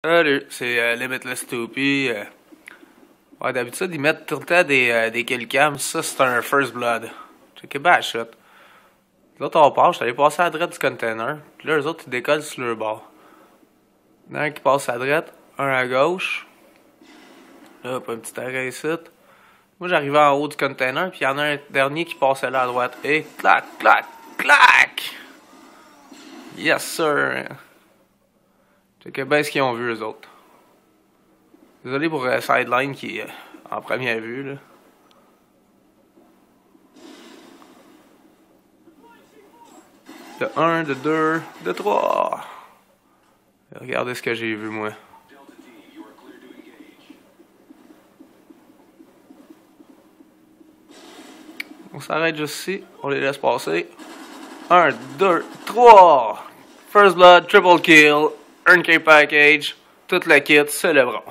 Salut, c'est Limitless Toopy. Ouais, d'habitude, ils mettent tout le temps des killcams. Ça, c'est un First Blood. Check it shot. L'autre, on part, je suis allé passer à droite du container. Puis là, eux autres, ils décollent sur leur bord. Il y en a un qui passe à droite, un à gauche. Là, pas un petit arrêt ici. Moi, j'arrivais en haut du container, puis il y en a un dernier qui passait là à droite. Et clac, clac, clac! Yes, sir! Check bien ce qu'ils ont vu, eux autres. Désolé pour Sideline qui est en première vue, là. De 1, de 2, de 3. Regardez ce que j'ai vu, moi. On s'arrête juste ici. On les laisse passer. 1, 2, 3. First Blood, triple kill, earn K package, tout le kit, c'est le bron.